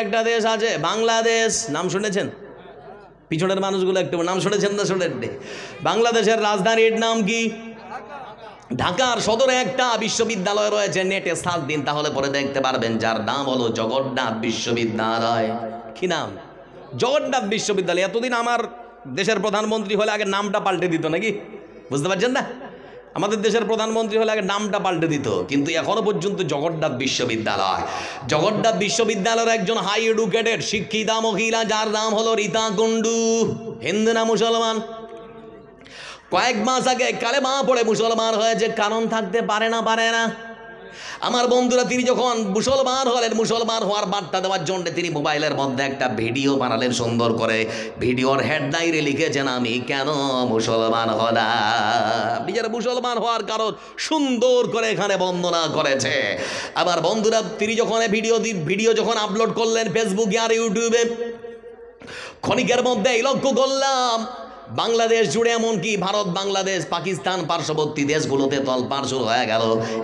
একটা দেশ আছে বাংলাদেশ, নাম শুনেছেন? পিছনের মানুষগুলো একটু নাম শুনেছেন না শোনেন? বাংলাদেশের রাজধানীর নাম কি? ঢাকার সদরে একটা বিশ্ববিদ্যালয় রয়েছে, নেটে সার্চ দিন তাহলে পরে দেখতে পারবেন, যার নাম হলো জগন্নাথ বিশ্ববিদ্যালয়। কি নাম? জগন্নাথ বিশ্ববিদ্যালয়। এতদিন আমার দেশের প্রধানমন্ত্রী হলে আগে নামটা পাল্টে দিত নাকি, বুঝতে পারছেন না? আমাদের দেশের প্রধানমন্ত্রী হলে আগে নামটা পাল্টে দিত, কিন্তু এখনো পর্যন্ত জগন্নাথ বিশ্ববিদ্যালয়। জগন্নাথ বিশ্ববিদ্যালয়ের একজন হাই এডুকেটেড শিক্ষিতা মহিলা, যার নাম হলো রীতা কুন্ডু। হিন্দু না মুসলমান? কয়েক মাস আগে কালেমা পড়ে মুসলমান হয়েছে। কারণ থাকতে পারে না, পারে না? আমার বন্ধুরা, তিনি যখন মুসলমান হলেন, মুসলমান হওয়ার বার্তা দেওয়ার জন্য তিনি মোবাইলের মধ্যে একটা ভিডিও বানালেন সুন্দর করে। ভিডিওর হেডলাইনে লিখেছেন, আমি কেন মুসলমান হলাম। নিজের মুসলমান হওয়ার কারণ সুন্দর করে এখানে বর্ণনা করেছে। আমার বন্ধুরা, তিনি যখন ভিডিও যখন আপলোড করলেন ফেসবুকে আর ইউটিউবে, ক্ষণিকের মধ্যে এই লক্ষ্য করলাম বাংলাদেশ জুড়ে, এমনকি ভারত, বাংলাদেশ, পাকিস্তান, পার্শ্ববর্তী দেশগুলোতে তলপাড় শুরু হয়ে গেল।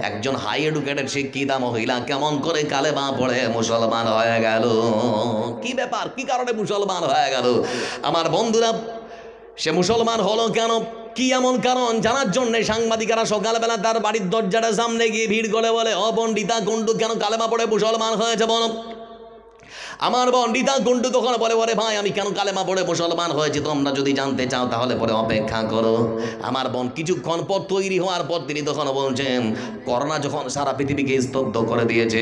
একজন হাই এডুকেটেড শিক্ষিতা মহিলা কেমন করে কালেমা পড়ে মুসলমান হয়ে গেল। কি ব্যাপার, কি কারণে মুসলমান হয়ে গেল? আমার বন্ধুরা, সে মুসলমান হলো কেন, কি এমন কারণ জানার জন্য সাংবাদিকেরা সকালবেলা তার বাড়ির দরজাটার সামনে গিয়ে ভিড় করে বলে, ও পণ্ডিতা কুন্ডু, কেন কালেমা পড়ে মুসলমান হয়েছে বলো। আমার বোন রীতা কুন্ডু তখন বলে, বলে ভাই, আমি কেন কালেমা পড়ে মুসলমান হয়েছি তোমরা যদি জানতে চাও তাহলে পরে অপেক্ষা করো। আমার বোন কিছুক্ষণ পর তৈরি হওয়ার পর তিনি তখন বলছেন, করোনা যখন সারা পৃথিবীকে স্তব্ধ করে দিয়েছে,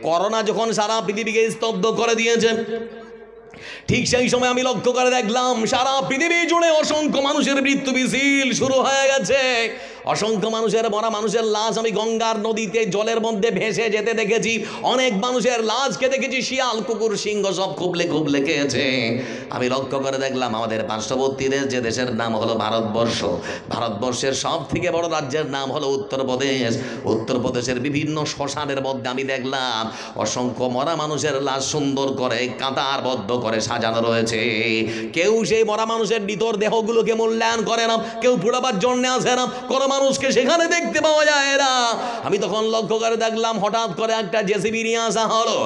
করোনা যখন সারা পৃথিবীকে স্তব্ধ করে দিয়েছে, ঠিক সেই সময় আমি লক্ষ্য করে দেখলাম সারা পৃথিবী জুড়ে অসংখ্য মানুষের মৃত্যু মিছিল শুরু হয়ে গেছে। অসংখ্য মানুষের, মরা মানুষের লাশ আমি গঙ্গার নদীতে জলের মধ্যে ভেসে যেতে দেখেছি। অনেক মানুষের লাশকে দেখেছি শিয়াল, কুকুর, সিংহ সব খুবলে খুবলে খেয়েছে। আমি লক্ষ্য করে দেখলাম আমাদের পার্শ্ববর্তী দেশ, যে দেশের নাম হলো ভারতবর্ষ, ভারতবর্ষের সব থেকে বড় রাজ্যের নাম হলো উত্তরপ্রদেশ। উত্তরপ্রদেশের বিভিন্ন শ্মশানের মধ্যে আমি দেখলাম অসংখ্য মরা মানুষের লাশ সুন্দর করে কাতারবদ্ধ করে সাজানো রয়েছে। কেউ সেই মরা মানুষের নিতর দেহগুলোকে মূল্যায়ন করে না, কেউ পুড়াবার জন্য আসে না, কোনো মানুষকে সেখানে দেখতে পাওয়া যায় না। আমি তখন লক্ষ্য করে দেখলাম হঠাৎ করে একটা জেসিবি নিয়ে আসা হলো,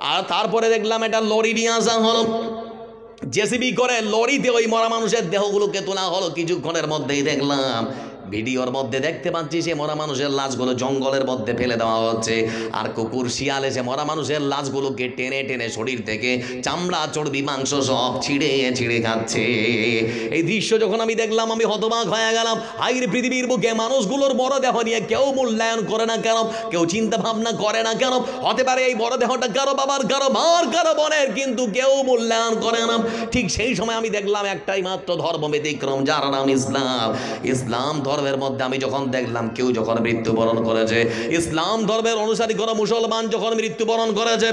আর তারপরে দেখলাম একটা লরি নিয়ে আসা হলো। জেসিবি করে লরিতে ওই মরা মানুষের দেহগুলোকে তোলা হলো। কিছুক্ষণের মধ্যেই দেখলাম ভিডিওর মধ্যে দেখতে পাচ্ছি সে মরা মানুষের লাশগুলো জঙ্গলের মধ্যে ফেলে দেওয়া হচ্ছে, আর কুকুর, শিয়াল এসে মরা মানুষের লাশগুলোকে টেনে টেনে শরীর থেকে চামড়া, চর্বি, মাংস সব ছিঁড়ে ছিঁড়ে খাচ্ছে। এই দৃশ্য যখন আমি দেখলাম আমি হতবাক হয়ে গেলাম। হাইর পৃথিবীর বুকে মানুষগুলোর বড় দেহ নিয়ে কেউ মূল্যায়ন করে না কেন, কেউ চিন্তা ভাবনা করে না কেন? হতে পারে এই বড় দেহটা কারো বাবার, কারো মার, কারো বোনের, কিন্তু কেউ মূল্যায়ন করে না। ঠিক সেই সময় আমি দেখলাম একটাই মাত্র ধর্ম ব্যতিক্রম, যার নাম ইসলাম। ইসলাম ধর্মের মধ্যে আমি যখন দেখলাম কেউ যখন মৃত্যুবরণ করেছে, ইসলাম ধর্মের অনুসারী কোনো মুসলমান যখন মৃত্যুবরণ করেছে,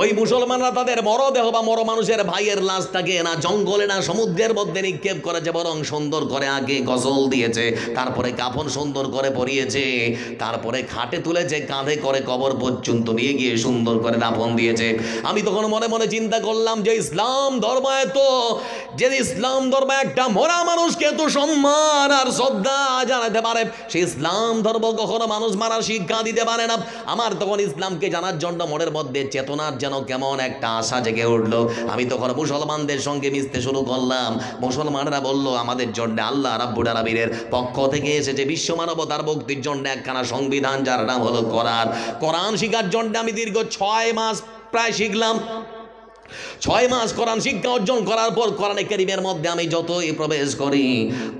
ওই মুসলমানরা তাদের মরদেহ বা মর মানুষের ভাইয়ের লাশটাকে না জঙ্গলে না সমুদ্রের মধ্যে নিক্ষেপ করেছে, বরং সুন্দর করে আগে গজল দিয়েছে, তারপরে কাফন সুন্দর করে পরিয়েছে, তারপরে খাটে তুলেছে, কাঁধে করে কবর পর্যন্ত নিয়ে গিয়ে সুন্দর করে দাফন দিয়েছে। আমি তখন মনে মনে চিন্তা করলাম যে ইসলাম ধর্ম এত, যে ইসলাম ধর্ম একটা মরা মানুষকে এত সম্মান আর শ্রদ্ধা জানাতে পারে, সেই ইসলাম ধর্ম কখনো মানুষ মারার শিক্ষা দিতে পারে না। আমার তখন ইসলামকে জানার জন্য মনের মধ্যে চেতনার যেন কেমন একটা আশা জেগে উঠলো। আমি তখন মুসলমানদের সঙ্গে মিশতে শুরু করলাম। মুসলমানরা বলল, আমাদের জন্য আল্লাহ রাব্বুল আলামিনের পক্ষ থেকে এসেছে বিশ্ব মানবতার মুক্তির জন্য একখানা সংবিধান, যার নাম হলো কোরআন। কোরআন শিখার জন্য আমি দীর্ঘ 6 মাস প্রায় শিখলাম। 6 মাস কোরআন শিক্ষা অর্জন করার পর কোরআনে কারীমের মধ্যে আমি যতই প্রবেশ করি,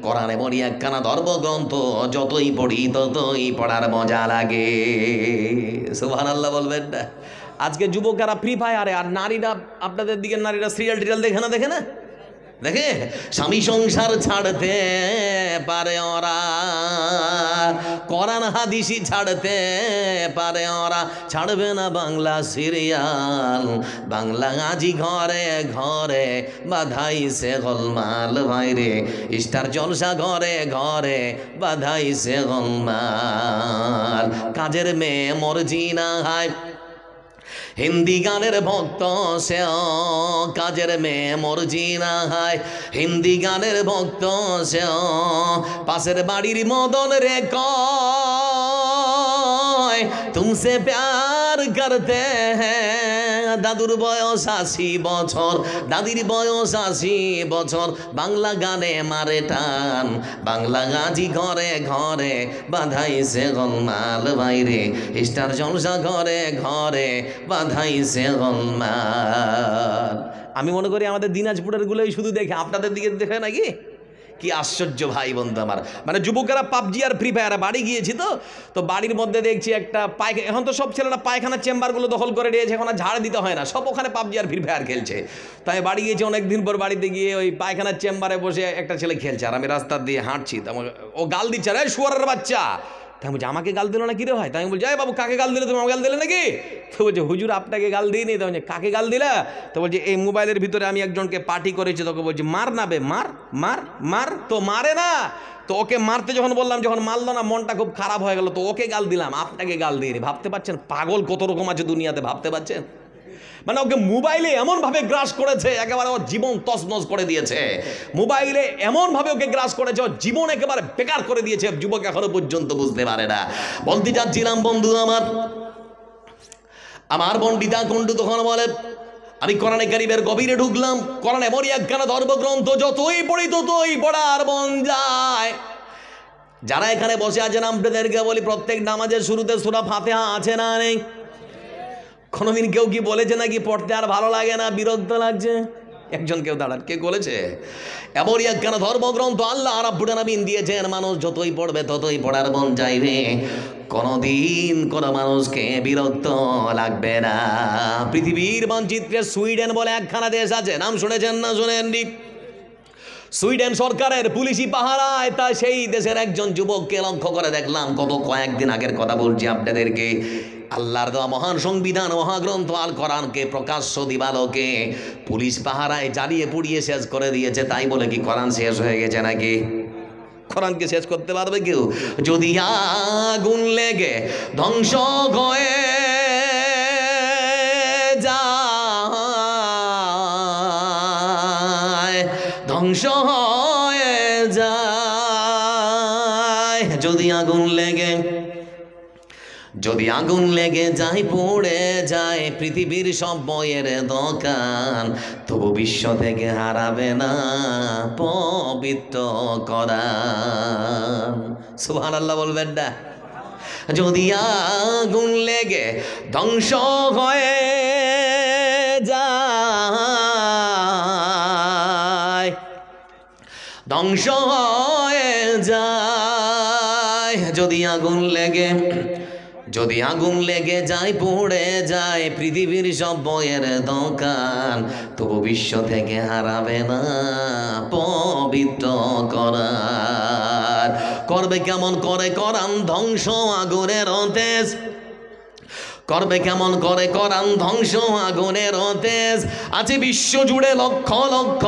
কোরআনে বলি একখানা ধর্মগ্রন্থ, যতই পড়ি ততই পড়ার মজা লাগে। সুবহানাল্লাহ বলবেন না? আজকে যুবকেরা ফ্রি ফায়ারে, আর নারীরা, আপনাদের দিকে নারীরা সিরিয়াল টিরিয়াল দেখে না, দেখে না? দেখে স্বামী সংসার ছাড়তে পারে ওরা, কোরআন হাদিসি ছাড়তে পারে ওরা, ছাড়বে না বাংলা সিরিয়াল। বাংলা আজি ঘরে ঘরে বাধাইছে গোলমাল, ভাইরে স্টার জলসা ঘরে ঘরে বাধাইছে গোলমাল। কাজের মেয়ে মর্জি না হয়, হিন্দি গানের ভক্ত সেও, কাজের মেয়ে মর্জি না হয়, হিন্দি গানের ভক্ত সেও, পাশের বাড়ির মদন রে কয় তুমসে প্যার করতে হ্যাঁ দাদুর বয়স 80 বছর, দাদির বয়স 80 বছর, বাংলা গানে মারে টান, বাংলা গাজি ঘরে ঘরে বাধাইছে গোলমাল বাইরে, স্টার জলসা ঘরে ঘরে বাধাইছে গোলমাল। আমি মনে করি আমাদের দিনাজপুরের গুলোই শুধু দেখে, আপনাদের দিকে দেখে নাকি? কি আশ্চর্য ভাই বন্ধু আমার, মানে যুবকেরা পাবজি আর ফ্রি ফায়ার, বাড়ি গিয়েছি তো বাড়ির মধ্যে দেখছি একটা পায়খানা, এখন তো সব ছেলেরা পায়খানার চেম্বারগুলো দখল করে নিয়েছে, এখন আর ঝাড় দিতে হয় না, সব ওখানে পাবজি আর ফ্রি ফায়ার খেলছে। তাই বাড়ি গিয়েছি অনেকদিন পর, বাড়িতে গিয়ে ওই পায়খানার চেম্বারে বসে একটা ছেলে খেলছে, আর আমি রাস্তা দিয়ে হাঁটছি, ও গাল দিচ্ছে, রে শুয়ারের বাচ্চা। তাই বলছি আমাকে গাল দিল না কি রে ভাই? তাই আমি বলছি এই বাবু কাকে গাল দিলে, তুমি আমাকে গাল দিলে নাকি? তো বলছে হুজুর আপনাকে গাল দিইনি। তো বলছে কাকে গাল দিলা? তো বলছে এই মোবাইলের ভিতরে আমি একজনকে পার্টি করেছি, তোকে বলছি মার না বে, মার মার মার। তো মারে না, তো ওকে মারতে যখন বললাম, যখন মারলো না মনটা খুব খারাপ হয়ে গেল, তো ওকে গাল দিলাম, আপনাকে গাল দিইনি। ভাবতে পারছেন পাগল কত রকম আছে দুনিয়াতে, ভাবতে পারছেন? মানে ওকে মোবাইলে এমনভাবে গ্রাস করেছে, একেবারে ওর জীবন তছনছ করে দিয়েছে। মোবাইলে এমনভাবে ওকে গ্রাস করেছে, ওর জীবন একেবারে বেকার করে দিয়েছে। যুবক এখনো পর্যন্ত বুঝতে পারে না। বলতে চাচ্ছিলাম বন্ধু আমার পণ্ডিতা কুণ্ডু তখন বলে, আমি কোরআনে কারিমের গভীরে ঢুকলাম। কোরআন এমনই একখানা ধর্মগ্রন্থ, যতই পড়ি ততই পড়ার মন যায়। যারা এখানে বসে আছেন আপনাদেরকে বলি, প্রত্যেক নামাজের শুরুতে সূরা ফাতিহা আছে না নেই? কোনোদিন কেউ কি বলেছে নাকি পড়তে আর ভালো লাগে না, বিরক্ত লাগছে? একজন কেউ দাঁড়ান, কে বলেছে? এমনই একখানা ধর্মগ্রন্থ আল্লাহ রাব্বুল আলামিন দিয়েছেন, মানুষ যতই পড়বে ততই পড়ার মন চাইবে, কোনোদিন কোনো মানুষকে বিরক্ত লাগবে না। পৃথিবীর মানচিত্রে সুইডেন বলে একখানা দেশ আছে, নাম শুনেছেন না শুনেননি? সুইডেন সরকারের পুলিশি পাহারায়, তা সেই দেশের একজন যুবককে লক্ষ্য করে দেখলাম, কয়েকদিন আগের কথা বলছি আপনাদেরকে, আল্লাহর দেওয়া মহান সংবিধান মহাগ্রন্থ আল কোরআনকে প্রকাশ্য দিবালোকে পুলিশ পাহারায় জ্বালিয়ে পুড়িয়ে শেষ করে দিয়েছে। তাই বলে কি কোরআন শেষ হয়ে গেছে নাকি? কোরআনকে শেষ করতে পারবে কেউ? যদি আগুন লেগে ধ্বংস হয়ে যায়, ধ্বংস হয়ে যায়, যদি আগুন লেগে যায়, পড়ে যায় পৃথিবীর সব বইয়ের দোকান, তবু বিশ্ব থেকে হারাবে না পবিত্র কোরআন। সুবহানাল্লাহ বলবেন না? যদি আগুন লেগে ধ্বংস হয়ে যায়, ধ্বংস হয়ে যায়, যদি আগুন লেগে যায়, পড়ে যায় পৃথিবীর সব বইয়ের দোকান, তবু বিশ্ব থেকে হারাবে না পবিত্র কোরআন। করবে কেমন করে কোরআন ধ্বংস আগুনের তেজ, করবে কেমন করে কোরআন ধ্বংস আগুনের তেজ, আছে বিশ্ব জুড়ে লক্ষ লক্ষ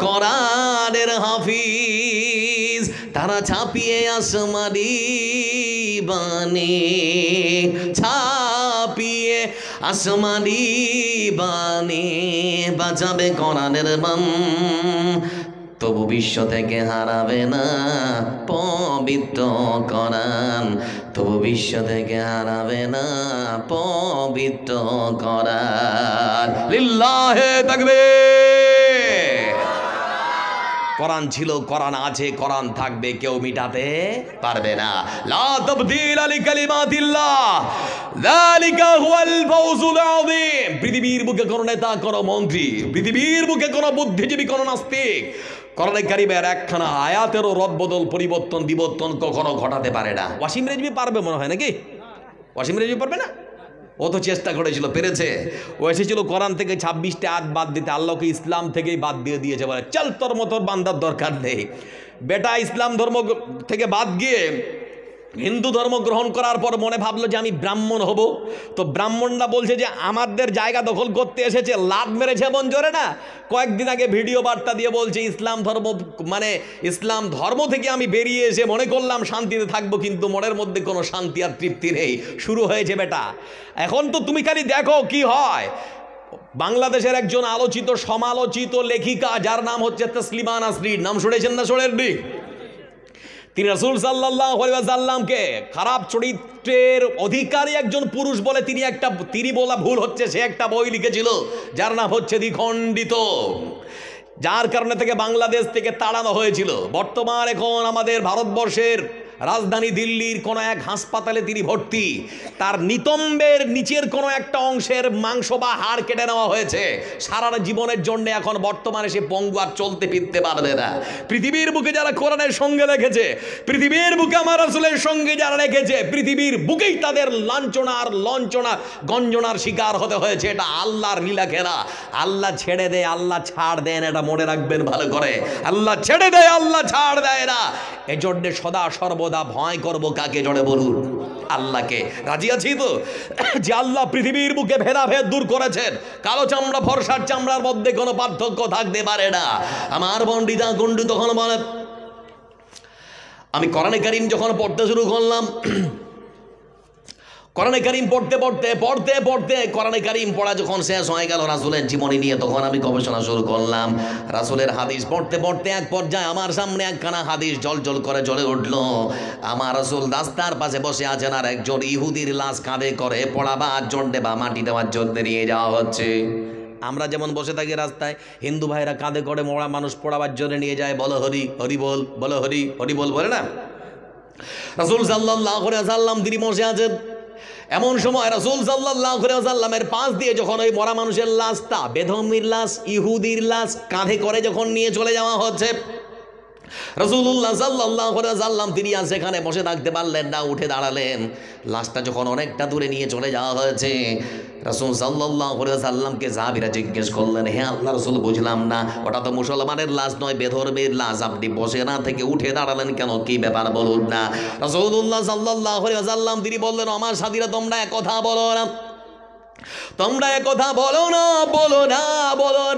কোরআনের হাফিজ, তারা ছাপিয়ে আসমানি বাণী, ছাপিয়ে আসমানি বাণী, বাজাবে কোরআনের মান, তবু বিশ্ব থেকে হারাবে না পবিত্র কোরআন, তবু বিশ্ব থেকে হারাবে না পবিত্র কোরআন। লিল্লাহে তাকবীর। কোরআন ছিল, কোরআন আছে, কোরআন থাকবে, কেউ মিটাতে পারবে না। লা তাবদীলা লিকালিমাতিল্লাহ, যালিকা হুয়াল ফাওজুল আযীম। পৃথিবীর বুকে কোনো নেতা, কোনো মন্ত্রী, পৃথিবীর বুকে কোনো বুদ্ধিজীবী, কোনো নাস্তিক কোরআনে কারিমের একখানা আয়াতেরও রদবদল, পরিবর্তন, বিবর্তন কখনো ঘটাতে পারে না। ওয়াসিম রেজভি পারবে মনে হয় নাকি? ওয়াসিম রেজভি পারবে না? ও তো চেষ্টা করেছিল, পেরেছে। ও এসেছিল কোরআন থেকে 26টা আয়াত বাদ দিতে, আল্লাহকে ইসলাম থেকেই বাদ দিয়ে দিয়েছে, বলে চল তোর মতো বান্দার দরকার নেই। বেটা ইসলাম ধর্ম থেকে বাদ গিয়ে হিন্দু ধর্ম গ্রহণ করার পর মনে ভাবলো যে আমি ব্রাহ্মণ হব। তো ব্রাহ্মণরা বলছে যে আমাদের জায়গা দখল করতে এসেছে, লাদ মেরেছে এমন জোরে না। কয়েকদিন আগে ভিডিও বার্তা দিয়ে বলছে ইসলাম ধর্ম, মানে ইসলাম ধর্ম থেকে আমি বেরিয়ে এসে মনে করলাম শান্তিতে থাকবো, কিন্তু মনের মধ্যে কোনো শান্তি আর তৃপ্তি নেই। শুরু হয়েছে বেটা, এখন তো তুমি খালি দেখো কি হয়। বাংলাদেশের একজন আলোচিত সমালোচিত লেখিকা, যার নাম হচ্ছে তসলিমা নাসরিন, নাম শুনেছেন না শোনেননি? তিনি রাসূল সাল্লাল্লাহু আলাইহি ওয়াসাল্লামকে খারাপ চরিত্রের অধিকারী একজন পুরুষ বলে তিনি বলা ভুল হচ্ছে, সে একটা বই লিখেছিল যার নাম হচ্ছে দ্বিখণ্ডিত, যার কারণে থেকে বাংলাদেশ থেকে তাড়ানো হয়েছিল। বর্তমান এখন আমাদের ভারতবর্ষের রাজধানী দিল্লির কোনো এক হাসপাতালে তিনি ভর্তি, তার নিতম্বের নিচের কোনো একটা অংশের মাংস বা হাড় কেটে নেওয়া হয়েছে। সারা জীবনের জন্য এখন বর্তমানে সে পঙ্গু, আর চলতে ফিরতে পারবে না। পৃথিবীর বুকে যারা কোরআনের সঙ্গে রেখেছে, পৃথিবীর বুকে আমার রাসূলের সঙ্গে যারা রেখেছে, পৃথিবীর বুকেই তাদের লাঞ্ছনা গঞ্জনার শিকার হতে হয়েছে। এটা আল্লাহর লীলা খেলা। আল্লাহ ছেড়ে দেয়, আল্লাহ ছাড় দেন, এটা মনে রাখবেন ভালো করে। আল্লাহ ছেড়ে দেয়, আল্লাহ ছাড় দেয় না। এজন্য সদা সর্বদা ভয় করব কাকে? জোরে বলুন, আল্লাহকে। রাজি আছি তো যে আল্লাহ পৃথিবীর বুকে ভেদাভেদ দূর করেছেন। কালো চামড়া ফর্সার চামড়ার মধ্যে কোনো পার্থক্য থাকতে পারে না। আমার পণ্ডিতা গুন্ডু তখন বলে, আমি কোরআনে কারীম যখন পড়তে শুরু করলাম, কোরআনে কারীম পড়তে কোরআনে কারীম পড়া যখন শেষ হয়ে গেল রাসূলের জীবনী নিয়ে, তখন আমি গবেষণা শুরু করলাম। রাসূলের হাদিস পড়তে এক পর্যায়ে আমার সামনে একখানা হাদিস জল করে জ্বলে উঠল। আমার রাসূল রাস্তার পাশে বসে আছেন, আর একজন ইহুদির লাশ কাঁধে করে পড়াবার জন্য বা মাটি দেওয়ার জন্য নিয়ে যাওয়া হচ্ছে। আমরা যেমন বসে থাকি রাস্তায়, হিন্দু ভাইরা কাঁধে করে মরা মানুষ পড়াবার জন্য নিয়ে যায়, বলো হরি হরি বল, বলো হরি হরি বল, বলে না? রাসূল সাল্লাল্লাহু আলাইহি ওয়াসাল্লাম তিনি বসে আছেন। এমন সময় রাসূল সাল্লাল্লাহু আলাইহি ওয়াসাল্লামের পাশ দিয়ে যখন ওই মরা মানুষের লাশটা, বেধর্মীর লাশ, ইহুদির লাশ কাঁধে করে যখন নিয়ে চলে যাওয়া হচ্ছে, রাসূলুল্লাহ সাল্লাল্লাহু আলাইহি ওয়াসাল্লাম তিনি আর সেখানে বসে থাকতে পারলেন না, উঠে দাঁড়ালেন। লাশটা যখন অনেকটা দূরে নিয়ে চলে যাওয়া হয়েছে, রাসূল সাল্লাল্লাহু আলাইহি ওয়াসাল্লামকে সাহাবীরা জিজ্ঞেস করলেন, হে আল্লাহর রাসূল, বুঝলাম না, ওটা তো মুসলমানের লাশ নয়, বেধর্মীর লাশ, আপনি বসে না থেকে উঠে দাঁড়ালেন কেন? কি ব্যাপার বলুন না? রাসূলুল্লাহ সাল্লাল্লাহু আলাইহি ওয়াসাল্লাম তিনি বললেন, আমার সাথীরা তোমরা এক কথা বলো না, তোমরা একথা বলো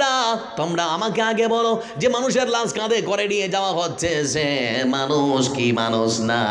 না, তোমরা আমাকে আগে বলো যে মানুষের লাশ কাঁধে করে নিয়ে যাওয়া হচ্ছে, সে মানুষ কি মানুষ না?